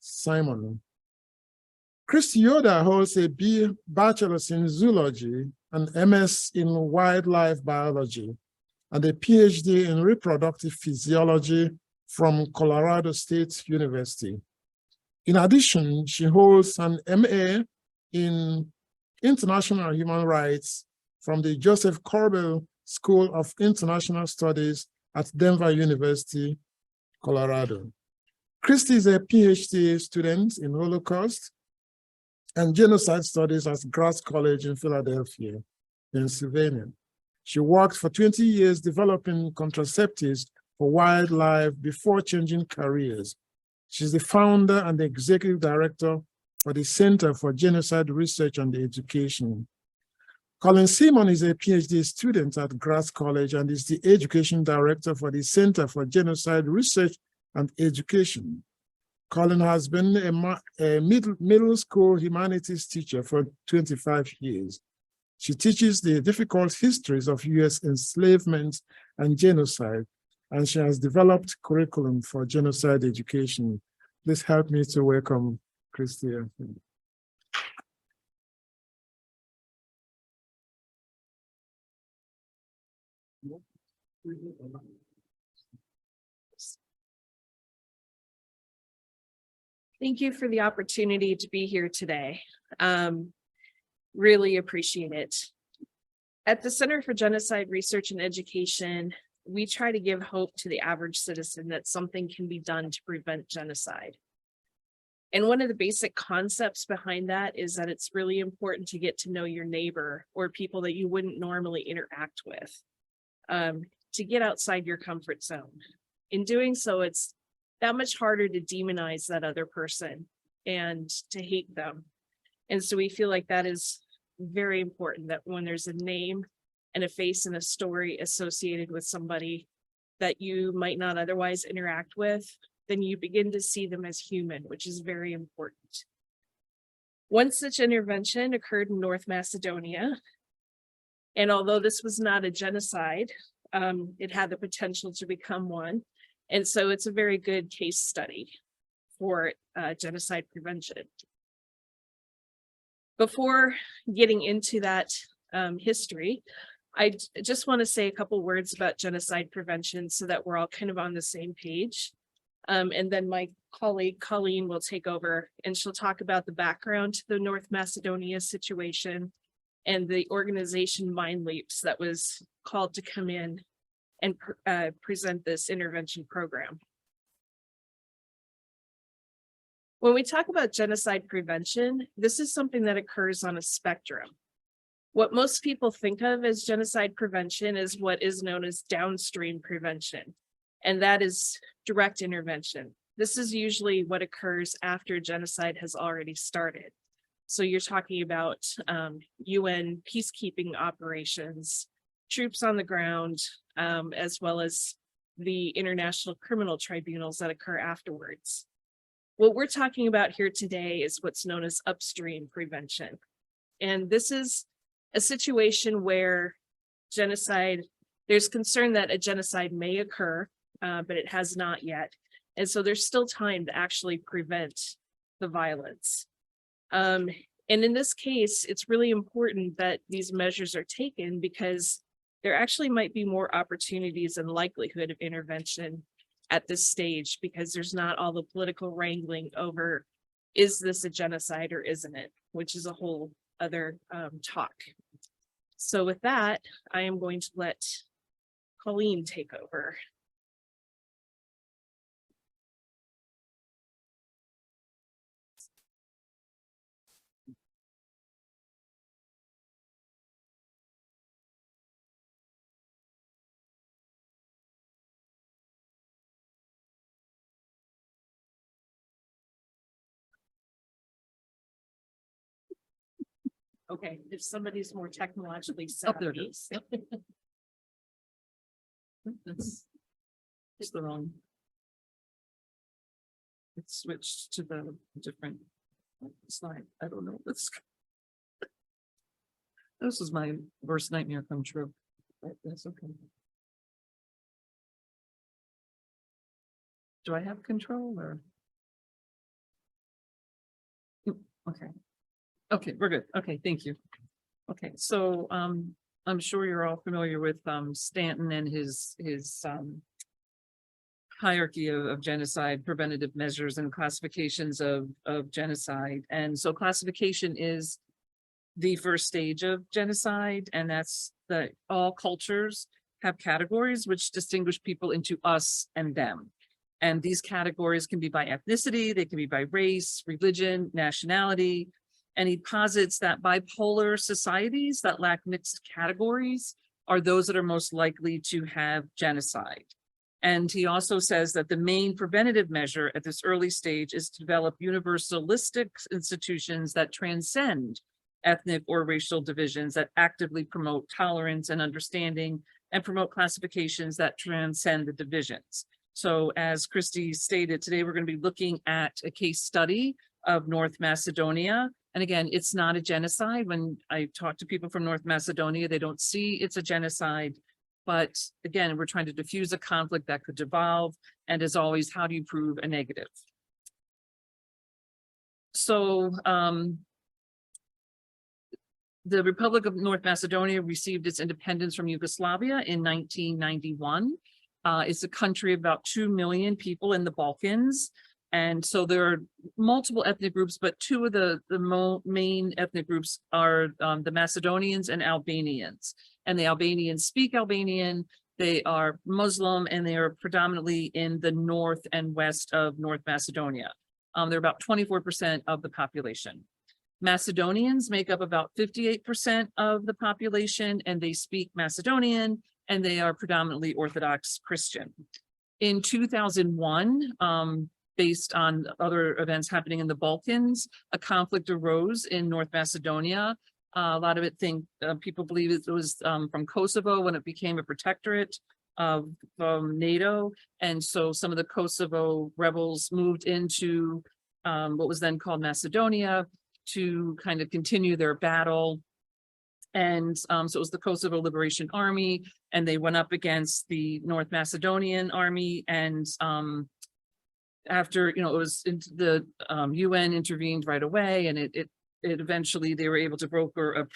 Simon. Christi Yoder holds a bachelor's in zoology, an MS in wildlife biology, and a PhD in reproductive physiology from Colorado State University. In addition, she holds an MA in international human rights from the Joseph Corbell School of International Studies at Denver University, Colorado. Christi is a PhD student in Holocaust and Genocide Studies at Gratz College in Philadelphia, Pennsylvania. She worked for 20 years developing contraceptives for wildlife before changing careers. She's the founder and the executive director for the Center for Genocide Research and Education. Colleen Simon is a PhD student at Gratz College and is the education director for the Center for Genocide Research and Education. Colleen has been a middle school humanities teacher for 25 years. She teaches the difficult histories of US enslavement and genocide, and she has developed curriculum for genocide education. Please help me to welcome Christi. Thank you for the opportunity to be here today. Really appreciate it. At the Center for Genocide Research and Education, we try to give hope to the average citizen that something can be done to prevent genocide. And one of the basic concepts behind that is that it's really important to get to know your neighbor or people that you wouldn't normally interact with, to get outside your comfort zone. In doing so, it's that much harder to demonize that other person and to hate them. And so we feel like that is very important, that when there's a name and a face and a story associated with somebody that you might not otherwise interact with, then you begin to see them as human, which is very important. One such intervention occurred in North Macedonia. And although this was not a genocide, it had the potential to become one. And so it's a very good case study for genocide prevention. Before getting into that history, I just want to say a couple words about genocide prevention so that we're all kind of on the same page. And then my colleague Colleen will take over and she'll talk about the background to the North Macedonia situation and the organization Mind Leaps that was called to come in and present this intervention program. When we talk about genocide prevention, this is something that occurs on a spectrum. What most people think of as genocide prevention is what is known as downstream prevention, and that is direct intervention. This is usually what occurs after genocide has already started. So you're talking about UN peacekeeping operations, troops on the ground, as well as the international criminal tribunals that occur afterwards. What we're talking about here today is what's known as upstream prevention. And this is a situation where genocide, there's concern that a genocide may occur, but it has not yet. And so there's still time to actually prevent the violence. And in this case, it's really important that these measures are taken because there actually might be more opportunities and likelihood of intervention at this stage because there's not all the political wrangling over, is this a genocide or isn't it, which is a whole other talk. So with that, I am going to let Colleen take over. Okay, if somebody's more technologically savvy. That's the wrong. It switched to the different slide. I don't know. This is my worst nightmare come true. But that's okay. Do I have control or? Okay. Okay, we're good. Okay, thank you. Okay, so I'm sure you're all familiar with Stanton and his hierarchy of genocide, preventative measures and classifications of genocide. And so classification is the first stage of genocide, and that's that all cultures have categories which distinguish people into us and them. And these categories can be by ethnicity, they can be by race, religion, nationality. And he posits that bipolar societies that lack mixed categories are those that are most likely to have genocide. And he also says that the main preventative measure at this early stage is to develop universalistic institutions that transcend ethnic or racial divisions, that actively promote tolerance and understanding and promote classifications that transcend the divisions. So as Christi stated, today we're going to be looking at a case study of North Macedonia. And again, it's not a genocide. When I talk to people from North Macedonia, they don't see it's a genocide. But again, we're trying to diffuse a conflict that could devolve. And as always, how do you prove a negative? So the Republic of North Macedonia received its independence from Yugoslavia in 1991. It's a country of about 2 million people in the Balkans. And so there are multiple ethnic groups, but two of the main ethnic groups are the Macedonians and Albanians. And the Albanians speak Albanian, they are Muslim, and they are predominantly in the north and west of North Macedonia. They're about 24% of the population. Macedonians make up about 58% of the population, and they speak Macedonian, and they are predominantly Orthodox Christian. In 2001, based on other events happening in the Balkans, a conflict arose in North Macedonia. A lot of it people believe it was from Kosovo when it became a protectorate of NATO. And so some of the Kosovo rebels moved into what was then called Macedonia to kind of continue their battle. And so it was the Kosovo Liberation Army, and they went up against the North Macedonian army. And after, it was the UN intervened right away, and it eventually they were able to broker a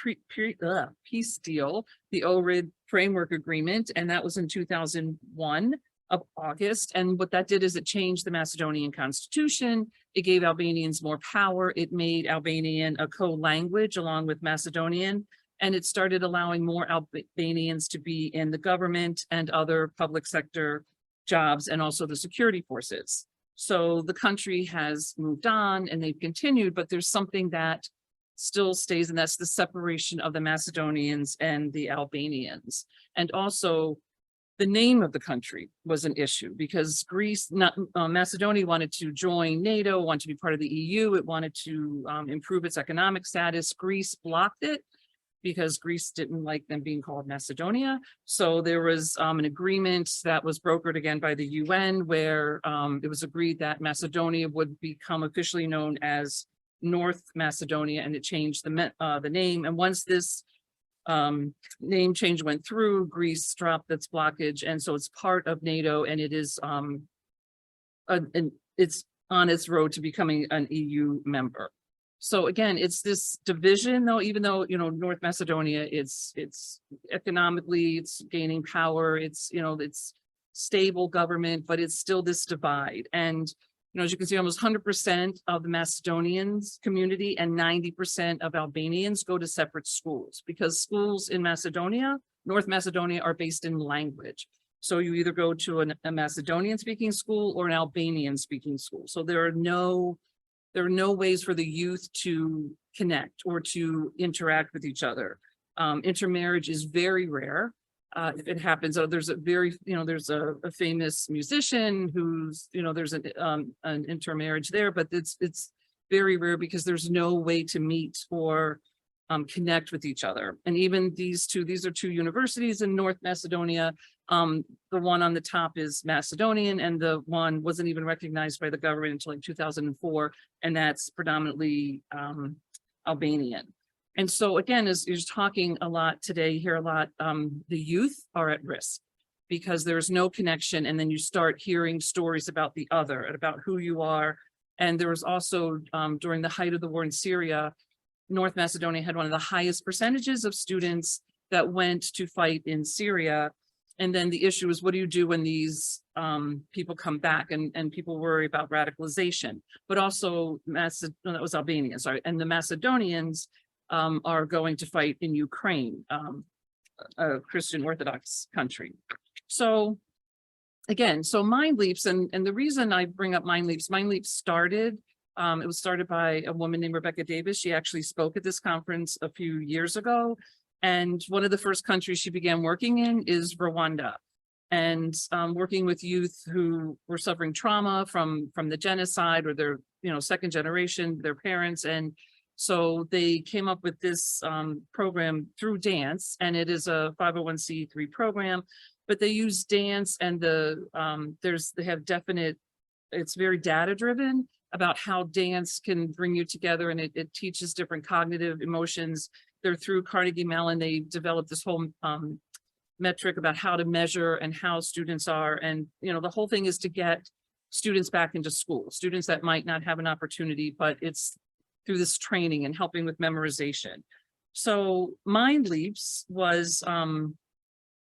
peace deal, the Ohrid Framework Agreement, and that was in 2001 of August. And what that did is it changed the Macedonian constitution. It gave Albanians more power. It made Albanian a co-language along with Macedonian, and it started allowing more Albanians to be in the government and other public sector jobs, and also the security forces. So the country has moved on and they've continued, but there's something that still stays, and that's the separation of the Macedonians and the Albanians. And also the name of the country was an issue because Macedonia wanted to join NATO, wanted to be part of the EU. It wanted to improve its economic status. Greece blocked it because Greece didn't like them being called Macedonia. So there was an agreement that was brokered again by the UN where it was agreed that Macedonia would become officially known as North Macedonia, and it changed the name. And once this name change went through, Greece dropped its blockage, and so it's part of NATO, and it is it's on its road to becoming an EU member. So again, it's this division, though, even though, North Macedonia, it's economically, it's gaining power, it's stable government, but it's still this divide. And, as you can see, almost 100% of the Macedonians community and 90% of Albanians go to separate schools, because schools in Macedonia, North Macedonia, are based in language. So you either go to a Macedonian speaking school or an Albanian speaking school. So there are no ways for the youth to connect or to interact with each other. Intermarriage is very rare. If it happens, there's there's a famous musician who's, there's an intermarriage there, but it's very rare because there's no way to meet or connect with each other. And even these are two universities in North Macedonia. The one on the top is Macedonian, and the one wasn't even recognized by the government until like 2004, and that's predominantly Albanian. And so again, as you're talking a lot today, you hear a lot, the youth are at risk because there's no connection, and then you start hearing stories about the other and about who you are. And there was also, during the height of the war in Syria, North Macedonia had one of the highest percentages of students that went to fight in Syria. And then the issue is, what do you do when these people come back, and people worry about radicalization, but also that was Albania, sorry. And the Macedonians are going to fight in Ukraine, a Christian Orthodox country. So again, so Mind Leaps, and the reason I bring up Mind Leaps started, it was started by a woman named Rebecca Davis. She actually spoke at this conference a few years ago. And one of the first countries she began working in is Rwanda, and working with youth who were suffering trauma from the genocide, or their, second generation, their parents. And so they came up with this program through dance, and it is a 501c3 program, but they use dance, and they have definite, it's very data driven about how dance can bring you together, and it teaches different cognitive emotions. They're through Carnegie Mellon. They developed this whole metric about how to measure and how students are. And, the whole thing is to get students back into school, students that might not have an opportunity, but it's through this training and helping with memorization. So Mind Leaps was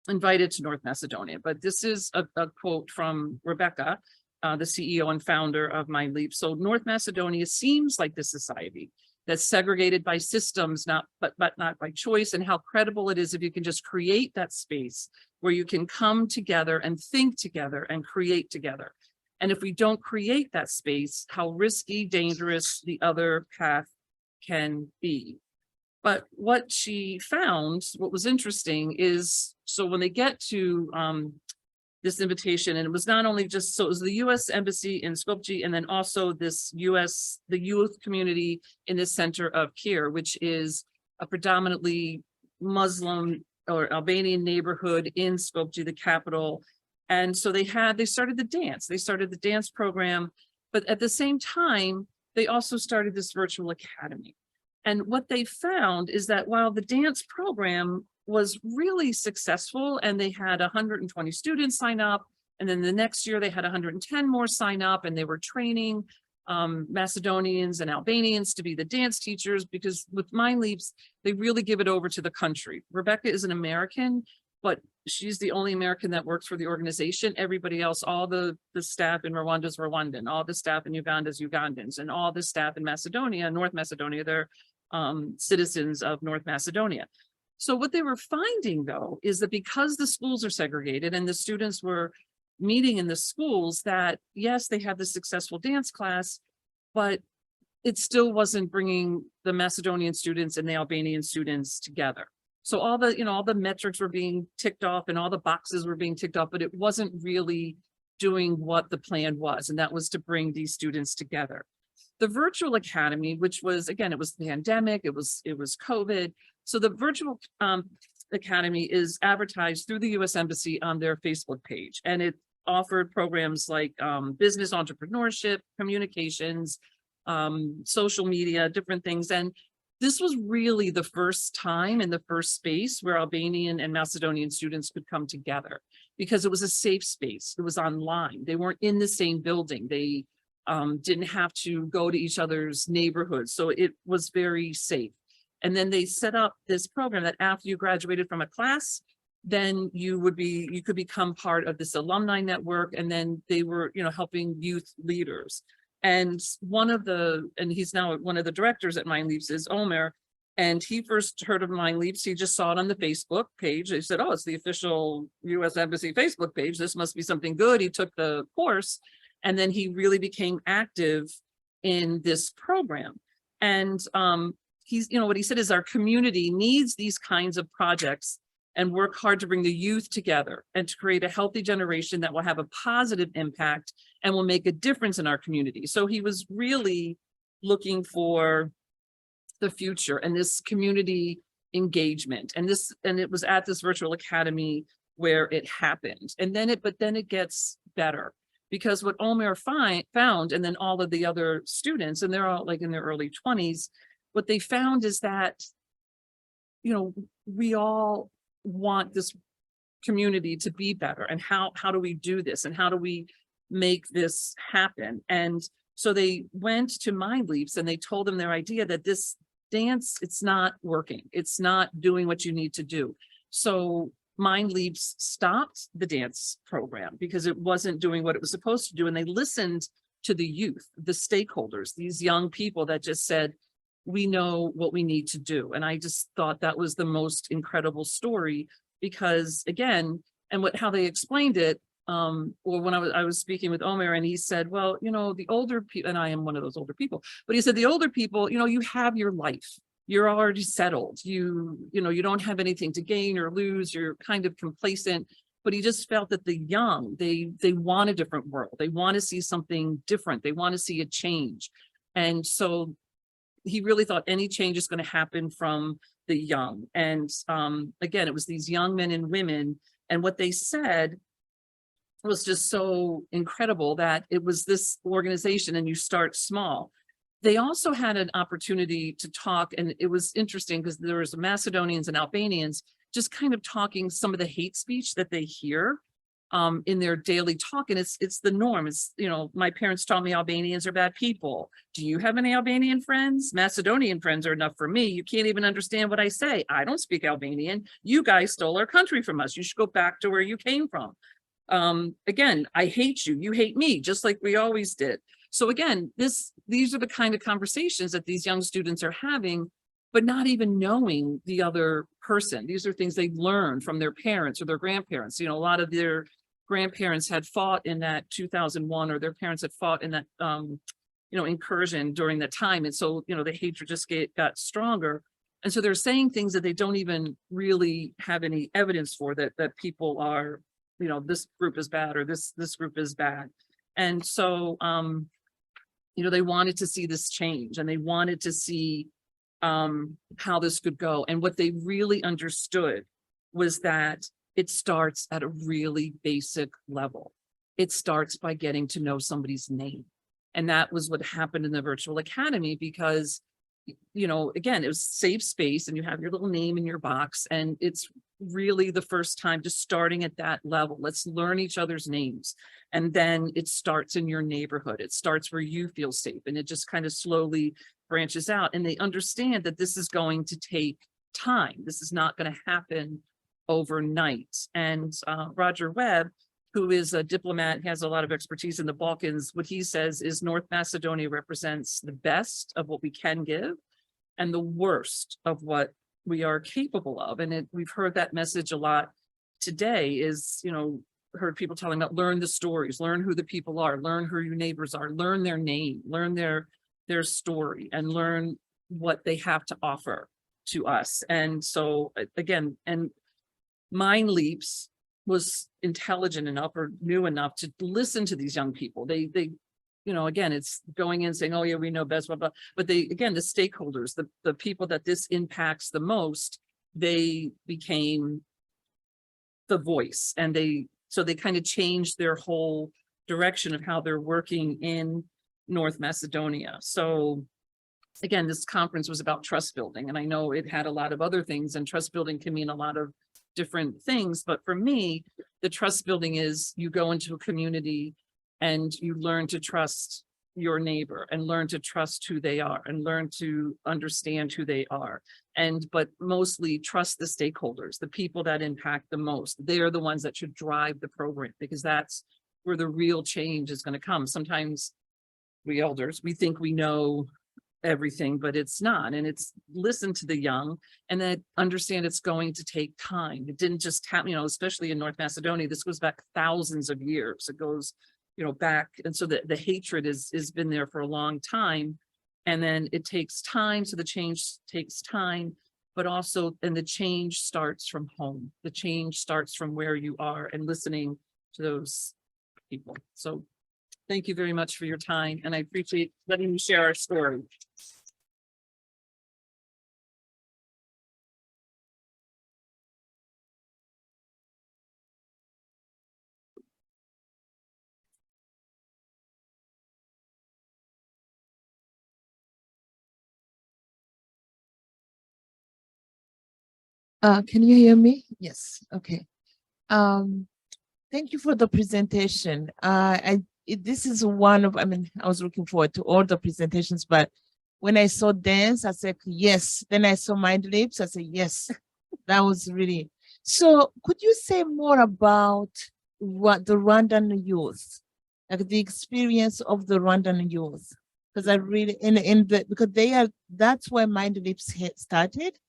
invited to North Macedonia, but this is a quote from Rebecca, the CEO and founder of Mind Leaps. So North Macedonia seems like this society that's segregated by systems, but not by choice, and how credible it is if you can just create that space where you can come together and think together and create together. And if we don't create that space, how risky, dangerous the other path can be. But what she found, what was interesting is, so when they get to this invitation, and it was not only just, so it was the U.S. Embassy in Skopje, and then also the youth community in the center of Kir, which is a predominantly Muslim or Albanian neighborhood in Skopje, the capital. And so they started the dance program, but at the same time, they also started this virtual academy. And what they found is that while the dance program was really successful, and they had 120 students sign up, and then the next year they had 110 more sign up, and they were training Macedonians and Albanians to be the dance teachers, because with Mind Leaps, they really give it over to the country. Rebecca is an American, but she's the only American that works for the organization. Everybody else, all the staff in Rwanda is Rwandan, all the staff in Uganda is Ugandans, and all the staff in Macedonia, North Macedonia, they're citizens of North Macedonia. So what they were finding, though, is that because the schools are segregated and the students were meeting in the schools, that yes, they had the successful dance class, but it still wasn't bringing the Macedonian students and the Albanian students together. So all the metrics were being ticked off and all the boxes were being ticked off, but it wasn't really doing what the plan was, and that was to bring these students together. The virtual academy, which was, again, it was the pandemic, it was COVID. So the virtual academy is advertised through the U.S. Embassy on their Facebook page, and it offered programs like business entrepreneurship, communications, social media, different things. And this was really the first time and the first space where Albanian and Macedonian students could come together, because it was a safe space. It was online. They weren't in the same building. They didn't have to go to each other's neighborhoods. So it was very safe. And then they set up this program that after you graduated from a class, then you could become part of this alumni network. And then they were, helping youth leaders. And he's now one of the directors at Mind Leaps is Omer. And he first heard of Mind Leaps. He just saw it on the Facebook page. He said, oh, it's the official U.S. Embassy Facebook page. This must be something good. He took the course, and then he really became active in this program. And he's, what he said is, our community needs these kinds of projects and work hard to bring the youth together and to create a healthy generation that will have a positive impact and will make a difference in our community. So he was really looking for the future and this community engagement. And it was at this virtual academy where it happened. But then it gets better, because what Omer found, and then all of the other students, and they're all like in their early 20s, what they found is that, we all want this community to be better. And how do we do this? And how do we make this happen? And So they went to Mind Leaps and they told them their idea that this dance, it's not working. It's not doing what you need to do. So Mind Leaps stopped the dance program because it wasn't doing what it was supposed to do. And they listened to the youth, the stakeholders, these young people that just said, we know what we need to do. And I just thought that was the most incredible story because again, and how they explained it, or when I was speaking with Omer and he said, well, you know, the older people, and I am one of those older people, but he said, the older people, you know, you have your life, you're already settled, you know, you don't have anything to gain or lose, you're kind of complacent. But he just felt that the young, they want a different world. They want to see something different. They want to see a change. And so he really thought any change is going to happen from the young. And again, it was these young men and women. And what they said was just so incredible that it was this organization and you start small. They also had an opportunity to talk, and it was interesting because there was Macedonians and Albanians just kind of talking some of the hate speech that they hear in their daily talk. And it's the norm. It's, you know, my parents taught me Albanians are bad people. Do you have any Albanian friends? Macedonian friends are enough for me. You can't even understand what I say. I don't speak Albanian. You guys stole our country from us. You should go back to where you came from. Again, I hate you. You hate me, just like we always did. So again, these are the kind of conversations that these young students are having, but not even knowing the other person. These are things they learned from their parents or their grandparents. You know, a lot of their grandparents had fought in that 2001, or their parents had fought in that, you know, incursion during that time. And so, you know, the hatred just got stronger. And so they're saying things that they don't even really have any evidence for, that people are, you know, this group is bad or this group is bad. And so, you know, they wanted to see this change and they wanted to see how this could go. And what they really understood was that it starts at a really basic level. It starts by getting to know somebody's name. And that was what happened in the virtual academy because, you know, again, it was safe space and you have your little name in your box. And it's really the first time just starting at that level. Let's learn each other's names. And then it starts in your neighborhood. It starts where you feel safe. And it just kind of slowly branches out. And they understand that this is going to take time. This is not going to happen overnight. And Roger Webb, who is a diplomat, has a lot of expertise in the Balkans. What he says is North Macedonia represents the best of what we can give and the worst of what we are capable of. And we've heard that message a lot today is, you know, heard people telling about learn the stories, learn who the people are, learn who your neighbors are, learn their name, learn their story, and learn what they have to offer to us. And so again, and Mind Leaps was intelligent enough or knew enough to listen to these young people. They, you know, again, it's going in saying, oh yeah, we know best, blah, blah. But they, again, the stakeholders, the people that this impacts the most, they became the voice. And so they kind of changed their whole direction of how they're working in North Macedonia. So again, this conference was about trust building. And I know it had a lot of other things, and trust building can mean a lot of different things. But for me, the trust building is you go into a community and you learn to trust your neighbor and learn to trust who they are and learn to understand who they are. But mostly trust the stakeholders, the people that impact the most. They're the ones that should drive the program, because that's where the real change is going to come. Sometimes we elders, we think we know everything, but it's not. And it's listen to the young and then understand it's going to take time. It didn't just happen, you know, especially in North Macedonia, this goes back thousands of years. It goes, you know, back. And so the hatred has been there for a long time. And then it takes time. So the change takes time, but also, and the change starts from home. The change starts from where you are and listening to those people. So thank you very much for your time. And I appreciate letting me share our story. Can you hear me? Yes, okay. Thank you for the presentation. I this is one of, I mean, I was looking forward to all the presentations, but when I saw dance, I said, yes. Then I saw Mind Lips, I said, yes. That was really, so could you say more about what the Rwandan youth, like the experience of the Rwandan youth? Because I really, because they are, that's where Mind Lips started.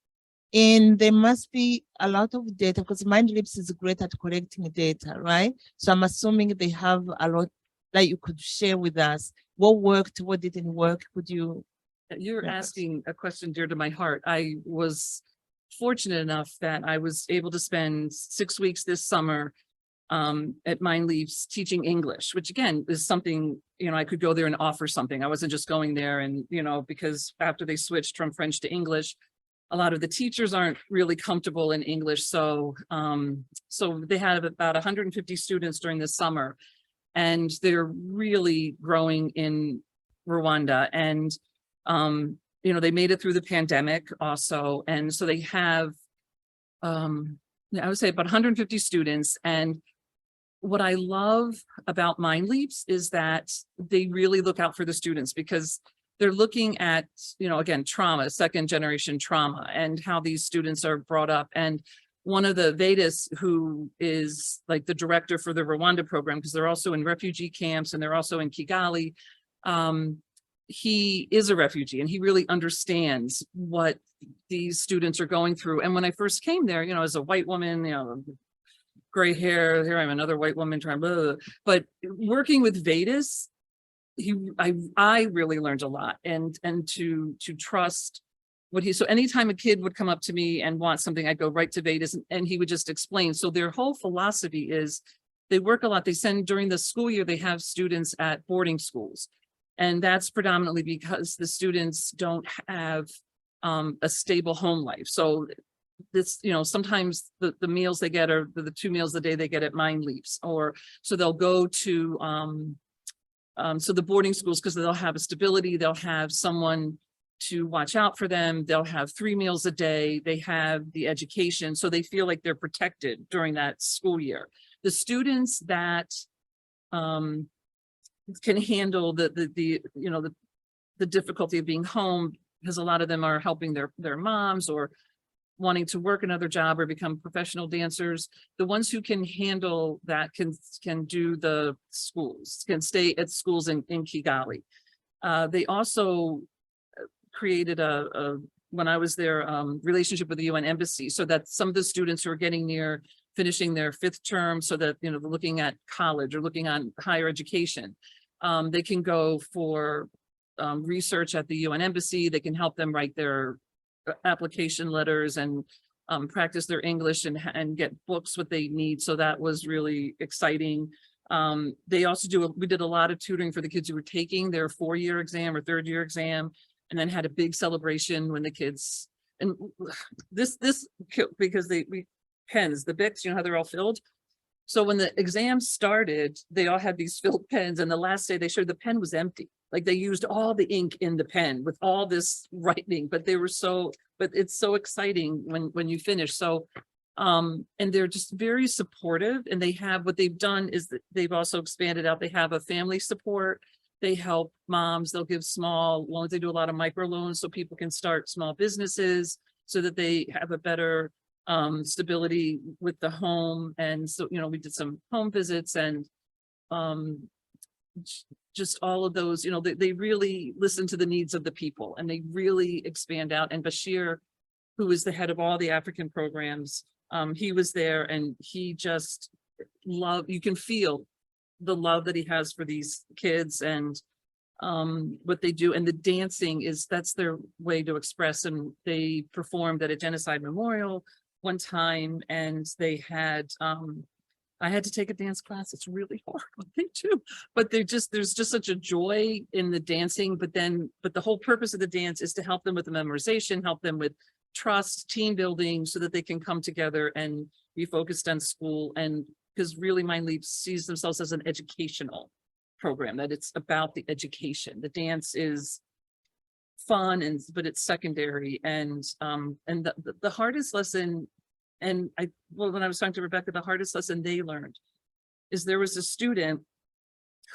And there must be a lot of data because Mind Lips is great at collecting data, right? So I'm assuming they have a lot that you could share with us. What worked, what didn't work? Could you? You're asking a question dear to my heart. I was fortunate enough that I was able to spend 6 weeks this summer at Mind Leaves teaching English, which again is something, you know, I could go there and offer something. I wasn't just going there and, you know, because after they switched from French to English, a lot of the teachers aren't really comfortable in English. So, so they had about 150 students during the summer, and they're really growing in Rwanda. And, you know, they made it through the pandemic also. And so they have, I would say about 150 students. And what I love about Mind Leaps is that they really look out for the students, because they're looking at, you know, again, trauma, second generation trauma, and how these students are brought up. And one of the Vedas, who is like the director for the Rwanda program, because they're also in refugee camps and they're also in Kigali, he is a refugee and he really understands what these students are going through. And when I first came there, you know, as a white woman, you know, gray hair, here I'm another white woman trying, blah, blah, blah. But working with Vedas, I really learned a lot, and to trust what he, so anytime a kid would come up to me and want something, I'd go right to Vedas and he would just explain. So their whole philosophy is they work a lot. They send, during the school year, they have students at boarding schools. And that's predominantly because the students don't have a stable home life. So this, you know, sometimes the meals they get are the 2 meals a day they get at Mind Leaps, or so they'll go to so the boarding schools, because they'll have a stability, they'll have someone to watch out for them, they'll have 3 meals a day, they have the education, so they feel like they're protected during that school year. The students that can handle the you know, the difficulty of being home, because a lot of them are helping their moms or wanting to work another job or become professional dancers. The ones who can handle that can do the schools, can stay at schools in Kigali. They also created when I was there, relationship with the UN embassy, so that some of the students who are getting near finishing their 5th term, so that, you know, they're looking at college or looking on higher education, they can go for research at the UN embassy. They can help them write their application letters and practice their English and get books what they need. So that was really exciting. They also we did a lot of tutoring for the kids who were taking their 4-year exam or 3rd-year exam, and then had a big celebration when the kids, and this because we pens, the Bics, you know how they're all filled. So when the exam started, they all had these filled pens, and the last day they showed the pen was empty. Like they used all the ink in the pen with all this writing, but but it's so exciting when you finish. So, and they're just very supportive, and they have, what they've done is that they've also expanded out. They have a family support. They help moms. They'll give small loans. They do a lot of micro loans so people can start small businesses, so that they have a better stability with the home. And so, you know, we did some home visits, and just all of those, you know, they really listen to the needs of the people, and they really expand out. And Bashir, who is the head of all the African programs, he was there, and he just you can feel the love that he has for these kids and what they do. And the dancing that's their way to express. And they performed at a genocide memorial one time, and they had I had to take a dance class. It's really hard what they do, but there's just such a joy in the dancing. But the whole purpose of the dance is to help them with the memorization, help them with trust, team building, so that they can come together and be focused on school. And because really Mind Leaps sees themselves as an educational program, that it's about the education. The dance is fun, but it's secondary. And the hardest lesson, and when I was talking to Rebecca, the hardest lesson they learned is there was a student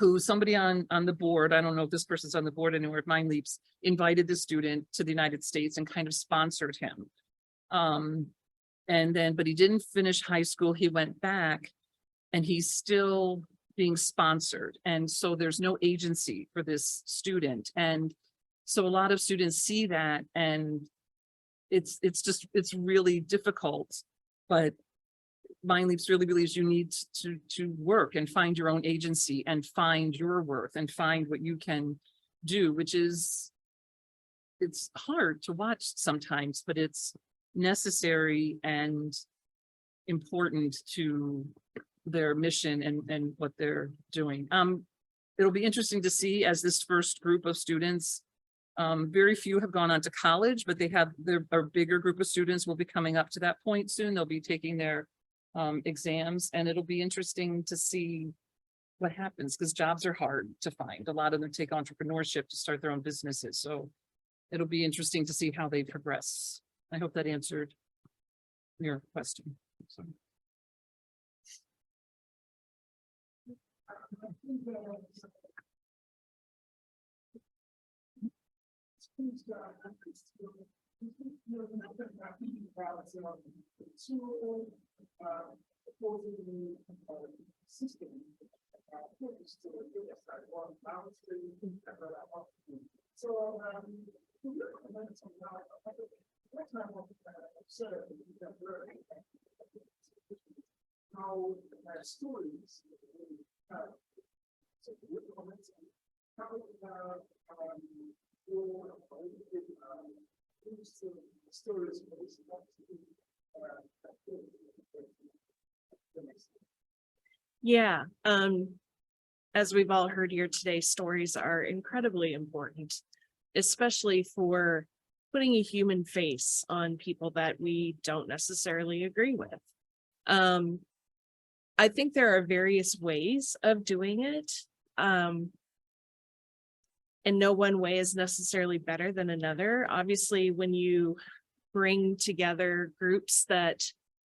who somebody on the board, I don't know if this person's on the board anywhere at Mind Leaps, invited the student to the United States and kind of sponsored him. And then, but he didn't finish high school. He went back and he's still being sponsored. And so there's no agency for this student. And so a lot of students see that, and it's really difficult, but Mind Leaps really believes you need to work and find your own agency and find your worth and find what you can do, which is, it's hard to watch sometimes, but it's necessary and important to their mission and what they're doing. It'll be interesting to see as this first group of students, very few have gone on to college, but a bigger group of students will be coming up to that point soon. They'll be taking their exams, and it'll be interesting to see what happens, because jobs are hard to find. A lot of them take entrepreneurship to start their own businesses. So it'll be interesting to see how they progress. I hope that answered your question. So. Yeah, as we've all heard here today, stories are incredibly important, especially for putting a human face on people that we don't necessarily agree with. I think there are various ways of doing it. And no one way is necessarily better than another. Obviously, when you bring together groups that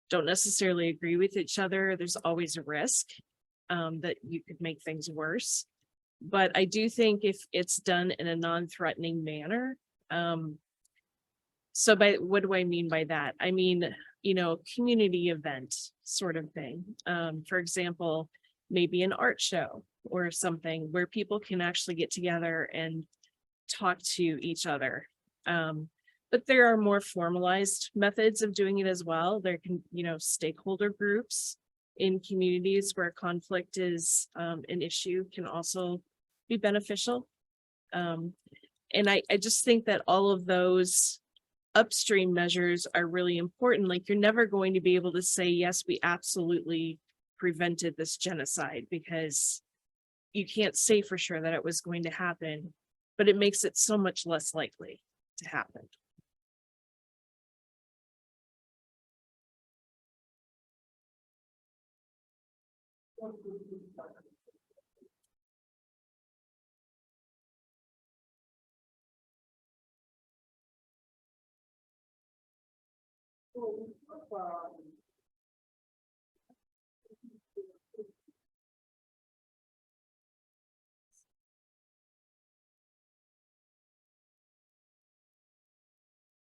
don't necessarily agree with each other, there's always a risk that you could make things worse. But I do think if it's done in a non-threatening manner, so what do I mean by that? I mean, community event sort of thing. For example, maybe an art show or something where people can actually get together and talk to each other. But there are more formalized methods of doing it as well. There can, stakeholder groups in communities where conflict is an issue can also be beneficial. And I just think that all of those upstream measures are really important. Like, you're never going to be able to say, yes, we absolutely prevented this genocide, because you can't say for sure that it was going to happen, but it makes it so much less likely to happen.